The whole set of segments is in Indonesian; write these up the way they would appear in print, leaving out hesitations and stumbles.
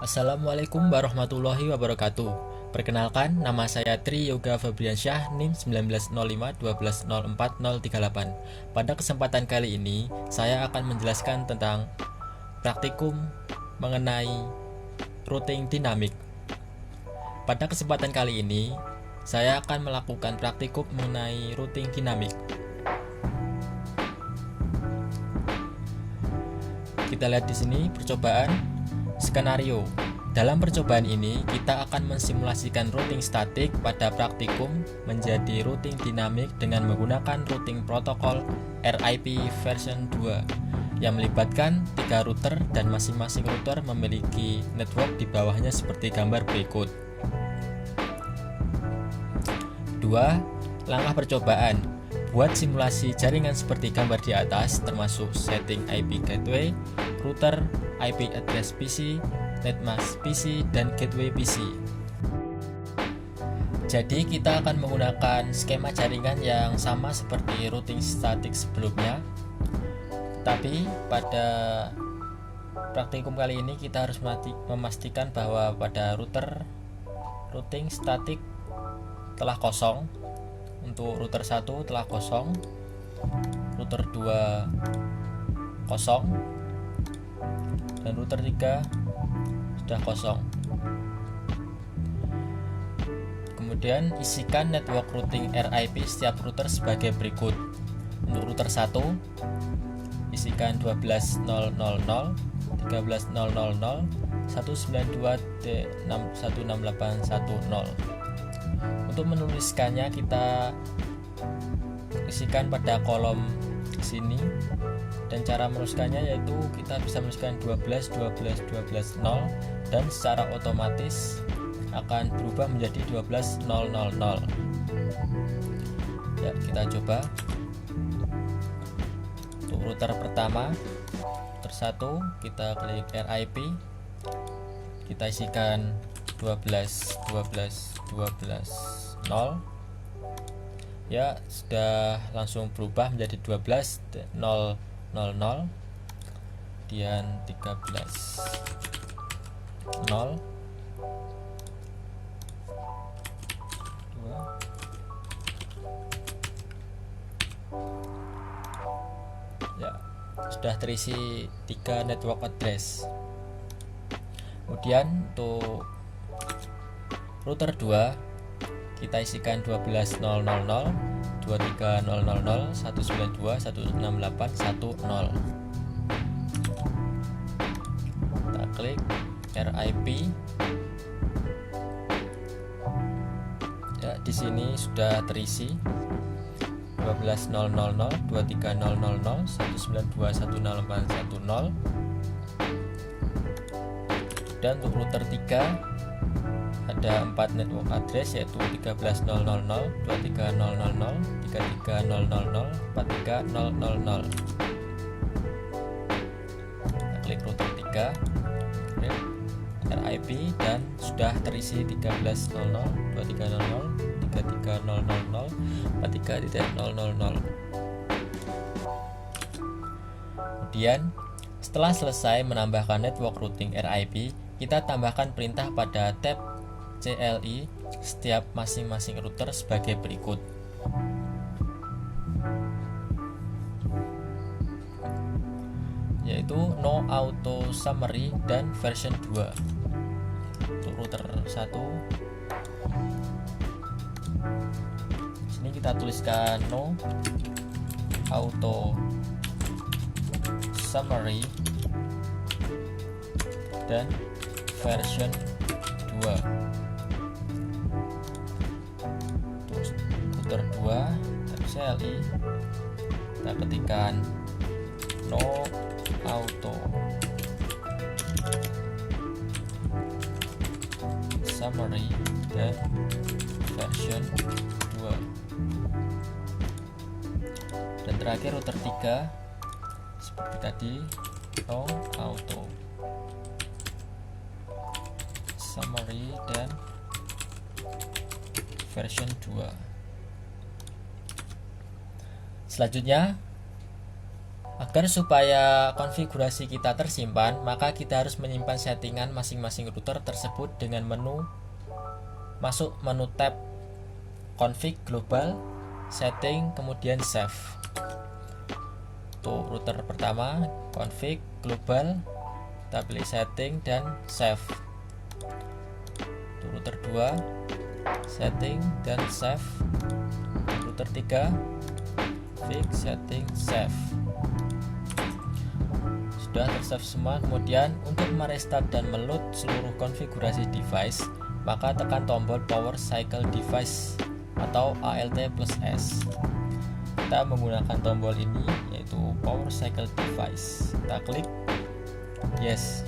Assalamualaikum warahmatullahi wabarakatuh. Perkenalkan, nama saya Tri Yoga Febriansyah, NIM 1905-1204-038. Pada kesempatan kali ini, saya akan menjelaskan tentang praktikum mengenai routing dinamik. Pada kesempatan kali ini, saya akan melakukan praktikum mengenai routing dinamik. Kita lihat di sini percobaan skenario. Dalam percobaan ini, kita akan mensimulasikan routing statik pada praktikum menjadi routing dinamik dengan menggunakan routing protokol RIP version 2 yang melibatkan 3 router dan masing-masing router memiliki network di bawahnya seperti gambar berikut. 2. Langkah percobaan. Buat simulasi jaringan seperti gambar di atas, termasuk setting IP gateway, router, IP address PC, netmask PC, dan gateway PC. Jadi kita akan menggunakan skema jaringan yang sama seperti routing statik sebelumnya. Tapi pada praktikum kali ini kita harus memastikan bahwa pada routing statik telah kosong. Untuk router 1 telah kosong, router 2 kosong, dan router 3 sudah kosong. Kemudian isikan network routing RIP setiap router sebagai berikut. Untuk router 1 isikan 12.0.0.0, 13.0.0.0, 192.168.1.0. Untuk menuliskannya kita isikan pada kolom sini, dan cara menuliskannya yaitu kita bisa menuliskan 12 12 12 0 dan secara otomatis akan berubah menjadi 12 0 0 0. Ya, kita coba. Untuk router pertama, router 1, kita klik RIP, kita isikan 12 12 12 0. Ya, sudah langsung berubah menjadi 12 0 0 0, kemudian 13 0 2. Ya, sudah terisi 3 network address. Kemudian untuk router 2 kita isikan 12.0.0.0, 23.0.0.0, 192, 168.1.0. Kita klik RIP. Ya, di sini sudah terisi 12.0.0.0, 23.0.0.0, 192, 168.1.0. Dan untuk router 3 ada 4 network address yaitu 13.000, 23.000, 33.000, 43.000. Kita klik router 3, RIP, dan sudah terisi 13.000, 23.000, 33.000, 43.000. Kemudian setelah selesai menambahkan network routing RIP, kita tambahkan perintah pada tab CLI setiap masing-masing router sebagai berikut. Yaitu no auto summary dan version 2. Untuk router 1, sini kita tuliskan no auto summary dan version 2. Router 2 CLI kita ketikkan no auto summary dan version 2. Dan terakhir router 3 seperti tadi, no auto summary dan version 2. Selanjutnya, Agar supaya konfigurasi kita tersimpan, maka kita harus menyimpan settingan masing-masing router tersebut dengan masuk menu tab config global, setting, kemudian save. Tuh, router pertama config global, kita pilih setting dan save. Tuh, router 2 setting dan save. Router 3 config, setting, save. Sudah tersave semua. Kemudian untuk merestart dan meload seluruh konfigurasi device, maka tekan tombol power cycle device atau ALT plus S. Kita menggunakan tombol ini, yaitu power cycle device. Kita klik yes.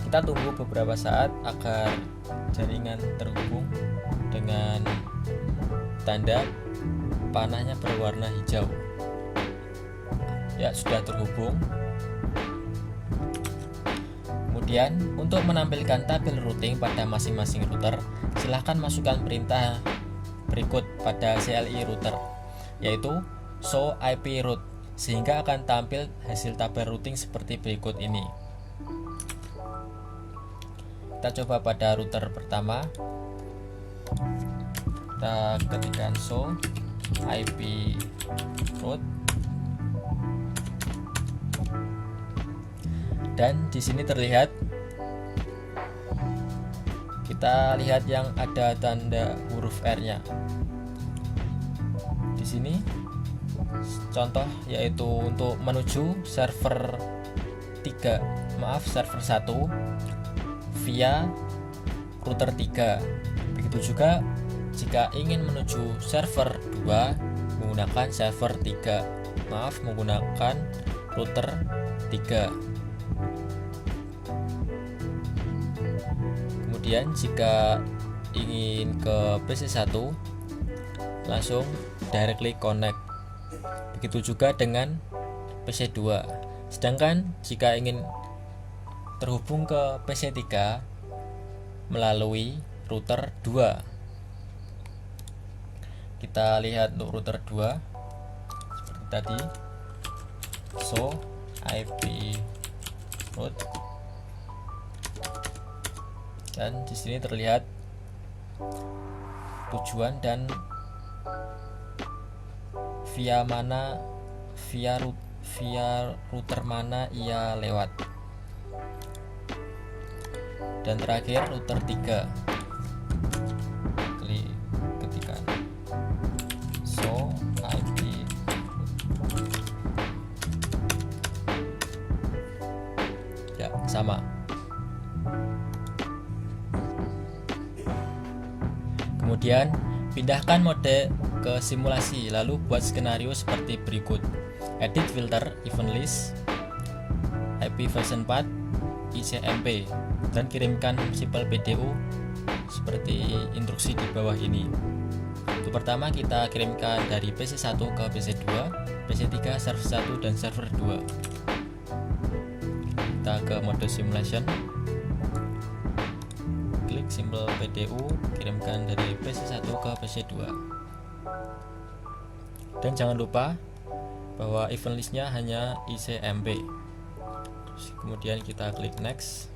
Kita tunggu beberapa saat agar jaringan terhubung dengan tanda panahnya berwarna hijau. Ya, sudah terhubung. Kemudian untuk menampilkan tabel routing pada masing-masing router, silahkan masukkan perintah berikut pada CLI router, yaitu show IP route, sehingga akan tampil hasil tabel routing seperti berikut ini. Kita coba pada router pertama. Kita ketikkan show IP route. Dan di sini terlihat, kita lihat yang ada tanda huruf R-nya. Di sini contoh yaitu untuk menuju server 1 via router 3. Begitu juga jika ingin menuju server 2 menggunakan server 3. Menggunakan router 3. Kemudian jika ingin ke PC1 langsung directly connect. Begitu juga dengan PC2. Sedangkan jika ingin terhubung ke PC3 melalui router 2. Kita lihat untuk router 2 seperti tadi. So IP route. Dan di sini terlihat tujuan dan via router mana ia lewat. Dan terakhir router 3. Ketikkan so IP ya, sama. Kemudian pindahkan mode ke simulasi, lalu buat skenario seperti berikut. Edit filter event list IP version 4 ICMP dan kirimkan sampel PDU seperti instruksi di bawah ini. Untuk pertama kita kirimkan dari PC1 ke PC2, PC3, server 1 dan server 2. Kita ke mode simulation. Klik simbol PDU, kirimkan dari PC1 ke PC2. Dan jangan lupa bahwa event listnya hanya ICMP. Kemudian kita klik next.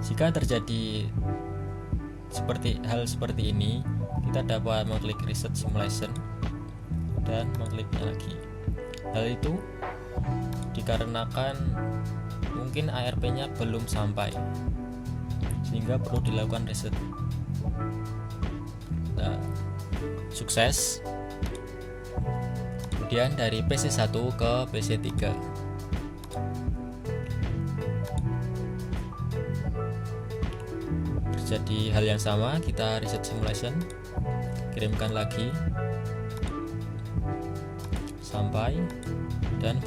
Jika terjadi hal seperti ini, kita dapat mengklik reset simulation dan mengkliknya lagi. Hal itu dikarenakan mungkin ARP-nya belum sampai, sehingga perlu dilakukan reset. Nah, sukses. Kemudian dari PC1 ke PC3. Terjadi hal yang sama, kita reset simulation, kirimkan lagi sampai dan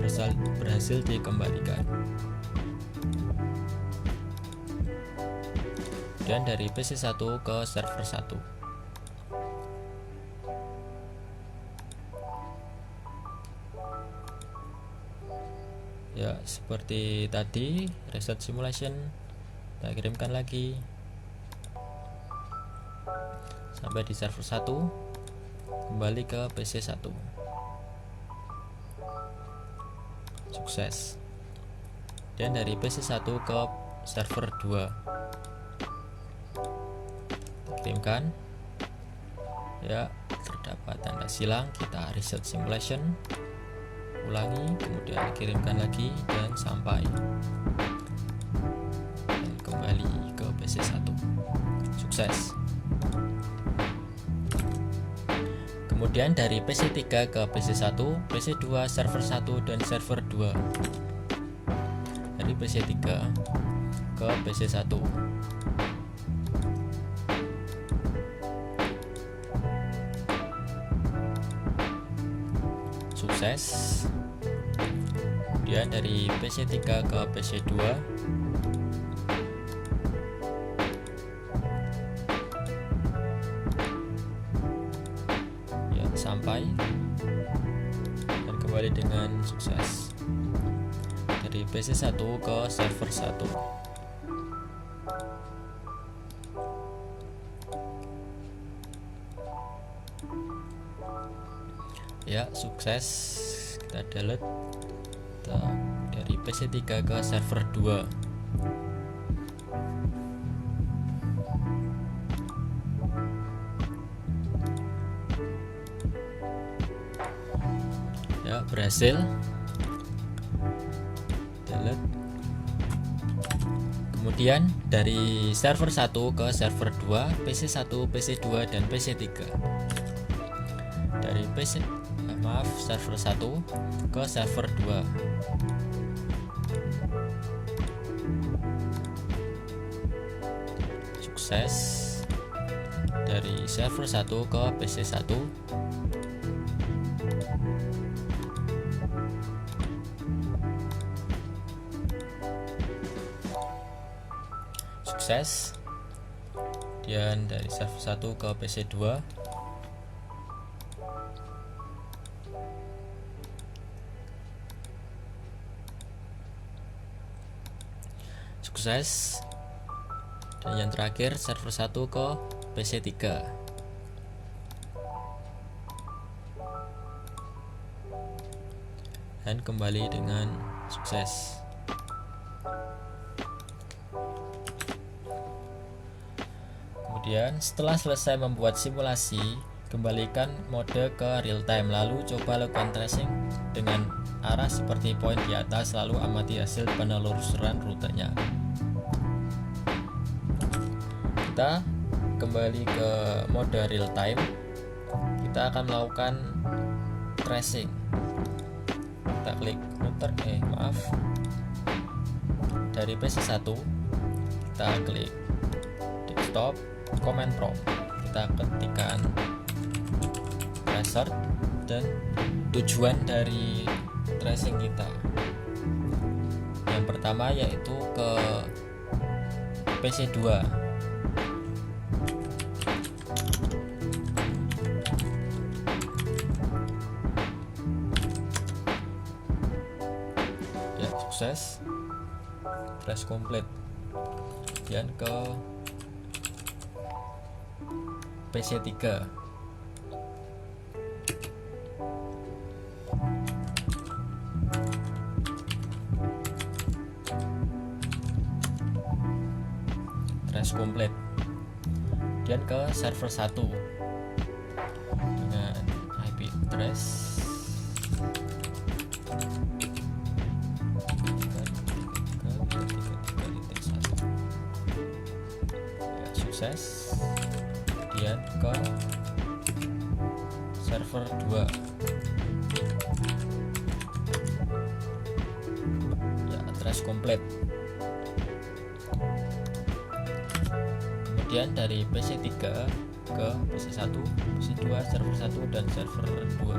berhasil dikembalikan. Dan dari PC1 ke server 1. Ya, seperti tadi, reset simulation, kita kirimkan lagi sampai di server 1. kembali ke PC1. Sukses. Dan dari PC1 ke server 2 kirimkan. Ya, terdapat tanda silang. Kita reset simulation, ulangi, kemudian kirimkan lagi dan sampai. Dan kembali ke PC1. Sukses. Kemudian dari PC3 ke PC1, PC2, server 1 dan server 2. Dari PC3 ke PC1. Sukses. Kemudian dari PC3 ke PC2. Ya, sampai dan kembali dengan sukses. Dari PC1 ke server 1. Ya, sukses. Kita delete. Dari PC3 ke server 2. Ya, berhasil. Delete. Kemudian dari server 1 ke server 2, PC1, PC2 dan PC3. Dari server 1 ke server 2. Sukses. Dari server 1 ke PC1. Sukses. Dan dari server 1 ke PC2. Sukses. Dan yang terakhir server 1 ke PC3. Dan kembali dengan sukses. Kemudian setelah selesai membuat simulasi, kembalikan mode ke real time, lalu coba lakukan tracing dengan arah seperti poin di atas, lalu amati hasil penelusuran rutenya. Kita kembali ke mode real time. Kita akan melakukan tracing. Kita klik muter, dari PC1 kita klik desktop, command prompt, kita ketikkan tracer dan tujuan dari tracing kita. Yang pertama yaitu ke PC2. Ya, sukses. Trace complete. Dan ke PC3. Trace complete. Dan ke server 1 dengan IP address sukses. Kemudian ke server 2. Ya, address komplit. Kemudian dari PC3 ke PC1, PC2, server 1 dan server 2.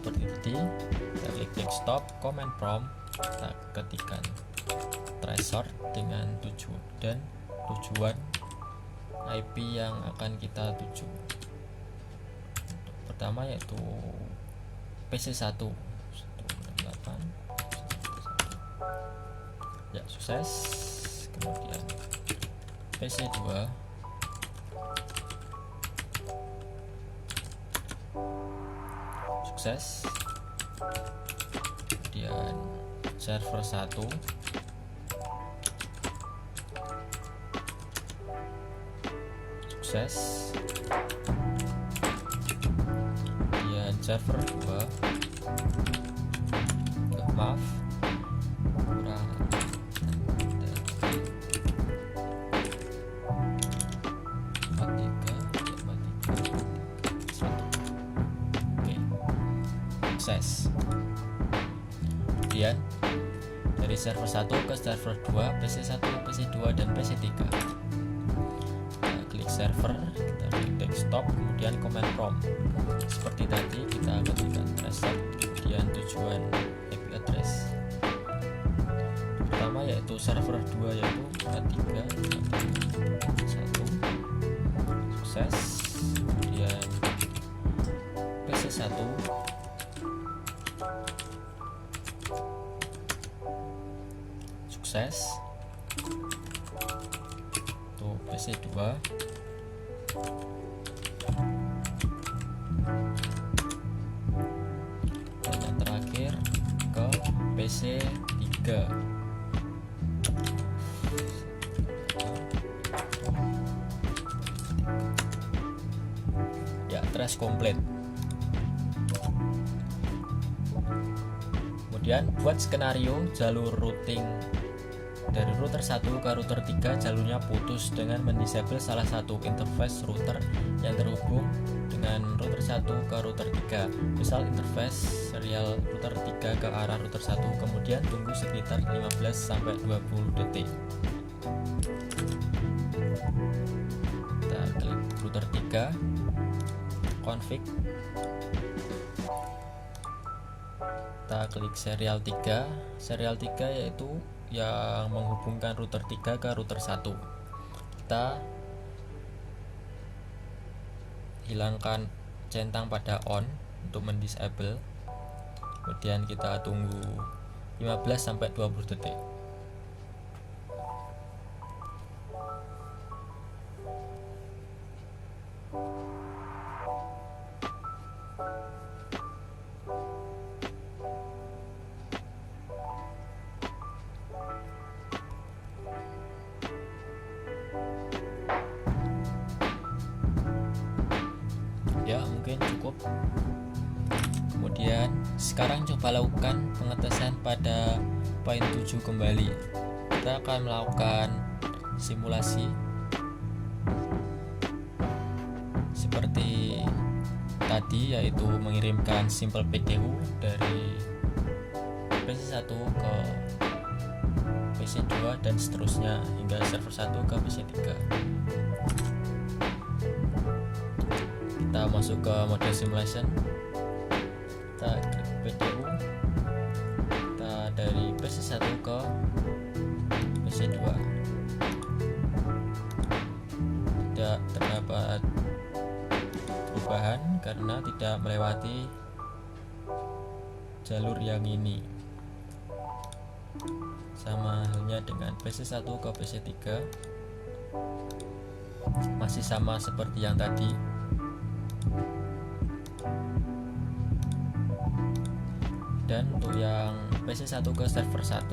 Seperti tadi, kita klik desktop, command prompt, kita ketikkan tracer dengan tujuan IP yang akan kita tuju. Pertama yaitu PC1 168. Ya, sukses. Kemudian PC2 sukses. Kemudian server 1 sukses. Kemudian server 2 maaf kurang sukses. Kemudian dari server 1 ke server 2, PC1, PC2 dan PC3. Kita klik server, kita klik desktop, kemudian command prompt. Seperti tadi kita ketikkan reset, kemudian tujuan IP address. Pertama yaitu server 2 yaitu 43.1 sukses. Kemudian PC1 sukses. Untuk PC2 dan yang terakhir ke PC3. Ya, trace komplit. Kemudian buat skenario jalur routing dari router 1 ke router 3, jalurnya putus dengan mendisable salah satu interface router yang terhubung dengan router 1 ke router 3. Misal interface serial router 3 ke arah router 1, kemudian tunggu sekitar 15-20 detik. Kita klik router 3, config, kita klik serial 3. Serial 3 yaitu yang menghubungkan router 3 ke router 1. Kita hilangkan centang pada on untuk mendisable. Kemudian kita tunggu 15-20 detik. Ya, mungkin cukup. Kemudian sekarang coba lakukan pengetesan pada poin 7 kembali. Kita akan melakukan simulasi seperti tadi, yaitu mengirimkan simple PDU dari PC1 ke PC2 dan seterusnya hingga server 1 ke PC3. Kita masuk ke mode simulation, kita klik PDU, kita dari PC1 ke PC2. Tidak terdapat perubahan karena tidak melewati jalur yang ini. Sama halnya dengan PC1 ke PC3, masih sama seperti yang tadi. Dan untuk yang PC1 ke server 1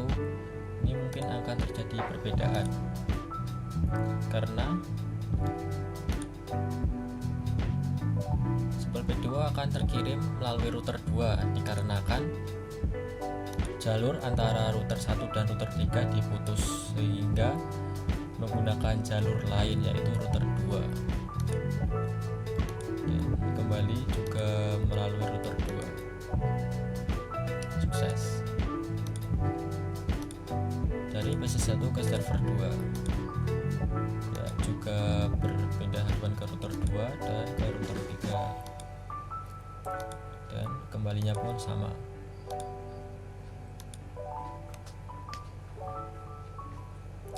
ini mungkin akan terjadi perbedaan karena simple P2 akan terkirim melalui router 2 dikarenakan jalur antara router 1 dan router 3 diputus sehingga menggunakan jalur lain yaitu router 2. Dan kembali juga melalui router 2. Sukses. Dari PC1 ke server 2 ya, juga berpindah haluan ke router 2 dan ke router 3, dan kembalinya pun sama.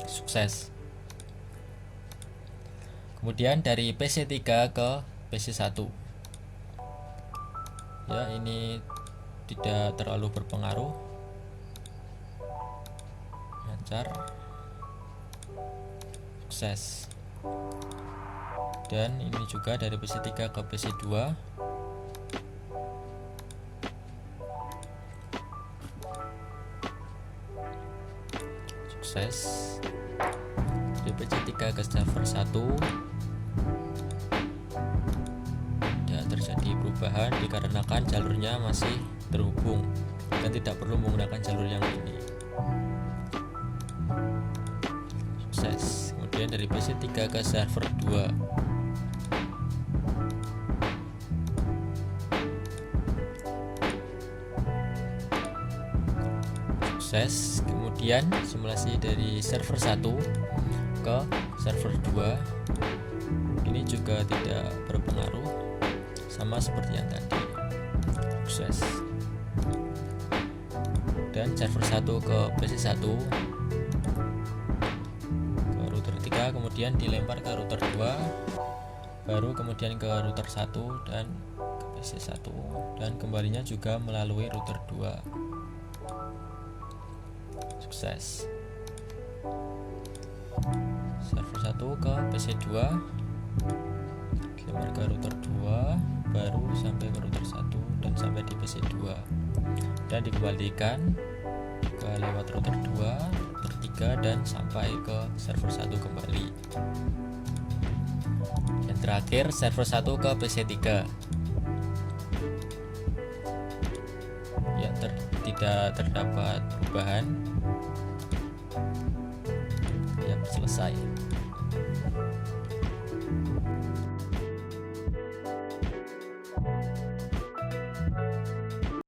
Sukses. Kemudian dari PC3 ke PC1 ya, ini tidak terlalu berpengaruh, lancar, sukses. Dan ini juga dari PC3 ke PC2 Sukses. Dari PC3 ke server 1 tidak terjadi perubahan dikarenakan jalurnya masih terhubung dan tidak perlu menggunakan jalur yang ini. Sukses. Kemudian dari PC3 ke server 2 sukses. Kemudian simulasi dari server 1 ke server 2 ini juga tidak berpengaruh, sama seperti yang tadi. Sukses. Dan server 1 ke PC1 ke router 3, kemudian dilempar ke router 2, baru kemudian ke router 1 dan ke PC1, dan kembalinya juga melalui router 2. Sukses. Server 1 ke PC2, dilempar ke router 2, baru sampai ke router 1 dan sampai di PC2, dan dikembalikan ke lewat router 2, router 3, dan sampai ke server 1 kembali. Dan terakhir server 1 ke PC3. Ya, tidak terdapat perubahan. Ya, selesai.